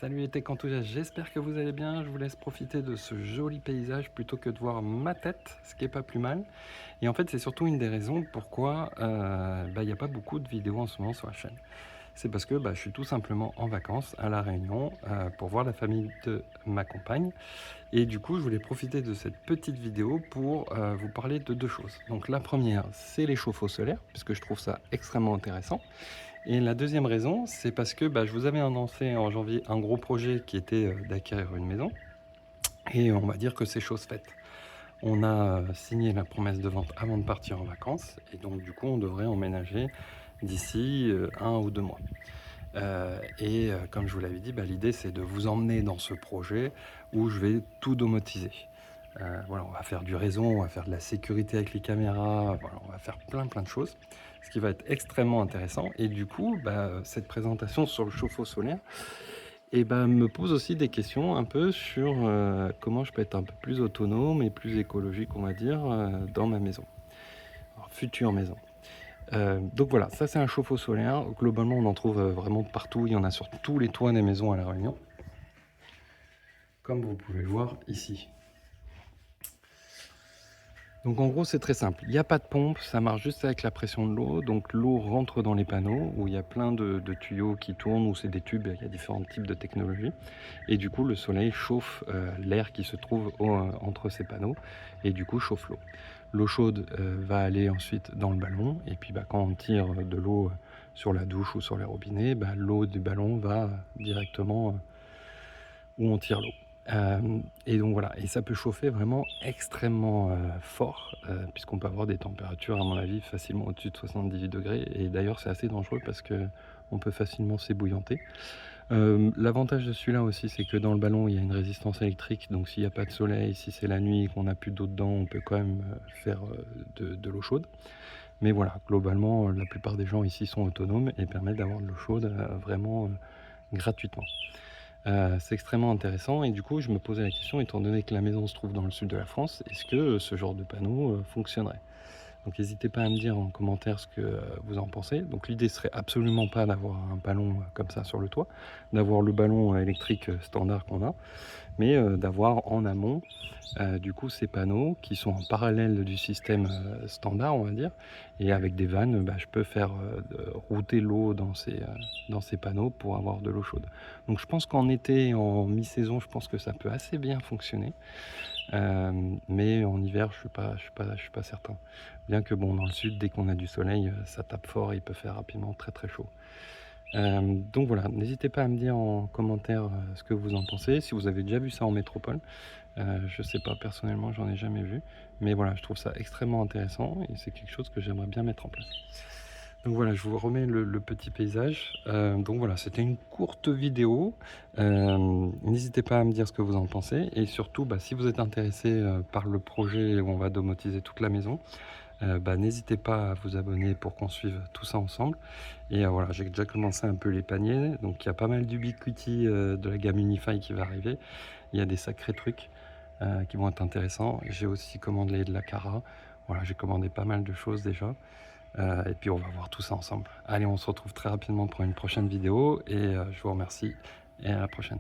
Salut les tech enthousiastes, j'espère que vous allez bien. Je vous laisse profiter de ce joli paysage plutôt que de voir ma tête, ce qui est pas plus mal. Et en fait, c'est surtout une des raisons pourquoi il n'y a pas beaucoup de vidéos en ce moment sur la chaîne. C'est parce que je suis tout simplement en vacances à La Réunion pour voir la famille de ma compagne. Et du coup, je voulais profiter de cette petite vidéo pour vous parler de deux choses. Donc la première, c'est les chauffe-eau solaires, puisque je trouve ça extrêmement intéressant. Et la deuxième raison, c'est parce que je vous avais annoncé en janvier un gros projet qui était d'acquérir une maison. Et on va dire que c'est chose faite. On a signé la promesse de vente avant de partir en vacances. Et donc du coup, on devrait emménager d'ici 1 ou 2 mois. Comme je vous l'avais dit, l'idée c'est de vous emmener dans ce projet où je vais tout domotiser. Voilà, on va faire du réseau, on va faire de la sécurité avec les caméras, voilà, on va faire plein de choses, ce qui va être extrêmement intéressant. Et du coup, cette présentation sur le chauffe-eau solaire me pose aussi des questions un peu sur comment je peux être un peu plus autonome et plus écologique, on va dire, dans ma maison, alors, future maison. Donc voilà, ça c'est un chauffe-eau solaire. Globalement, on en trouve vraiment partout. Il y en a sur tous les toits des maisons à La Réunion, comme vous pouvez le voir ici. Donc en gros, c'est très simple. Il n'y a pas de pompe, ça marche juste avec la pression de l'eau. Donc l'eau rentre dans les panneaux où il y a plein de tuyaux qui tournent, où c'est des tubes, il y a différents types de technologies. Et du coup, le soleil chauffe l'air qui se trouve entre ces panneaux et du coup chauffe l'eau. L'eau chaude va aller ensuite dans le ballon et puis quand on tire de l'eau sur la douche ou sur les robinets, l'eau du ballon va directement où on tire l'eau. Et donc voilà, et ça peut chauffer vraiment extrêmement fort, puisqu'on peut avoir des températures, à mon avis, facilement au-dessus de 78 degrés. Et d'ailleurs, c'est assez dangereux parce que on peut facilement s'ébouillanter. L'avantage de celui-là aussi, c'est que dans le ballon, il y a une résistance électrique. Donc s'il n'y a pas de soleil, si c'est la nuit et qu'on n'a plus d'eau dedans, on peut quand même faire de l'eau chaude. Mais voilà, globalement, la plupart des gens ici sont autonomes et permettent d'avoir de l'eau chaude vraiment gratuitement. C'est extrêmement intéressant et du coup je me posais la question, étant donné que la maison se trouve dans le sud de la France, est-ce que ce genre de panneau fonctionnerait? Donc n'hésitez pas à me dire en commentaire ce que vous en pensez. Donc l'idée serait absolument pas d'avoir un ballon comme ça sur le toit, d'avoir le ballon électrique standard qu'on a, mais d'avoir en amont du coup ces panneaux qui sont en parallèle du système standard, on va dire, et avec des vannes, je peux faire router l'eau dans ces panneaux pour avoir de l'eau chaude. Donc je pense qu'en été, en mi-saison, je pense que ça peut assez bien fonctionner. Mais en hiver, je suis pas certain. Bien que bon, dans le sud, dès qu'on a du soleil, ça tape fort et il peut faire rapidement très chaud. Donc voilà, n'hésitez pas à me dire en commentaire ce que vous en pensez, si vous avez déjà vu ça en métropole. Je sais pas, personnellement, j'en ai jamais vu. Mais voilà, je trouve ça extrêmement intéressant et c'est quelque chose que j'aimerais bien mettre en place. Donc voilà, je vous remets le petit paysage. Donc voilà, c'était une courte vidéo. N'hésitez pas à me dire ce que vous en pensez. Et surtout, si vous êtes intéressé par le projet où on va domotiser toute la maison, n'hésitez pas à vous abonner pour qu'on suive tout ça ensemble. Et voilà, j'ai déjà commencé un peu les paniers. Donc il y a pas mal d'Ubiquiti de la gamme Unify qui va arriver. Il y a des sacrés trucs qui vont être intéressants. J'ai aussi commandé de la Cara. Voilà, j'ai commandé pas mal de choses déjà. Et puis on va voir tout ça ensemble. Allez, on se retrouve très rapidement pour une prochaine vidéo et je vous remercie et à la prochaine.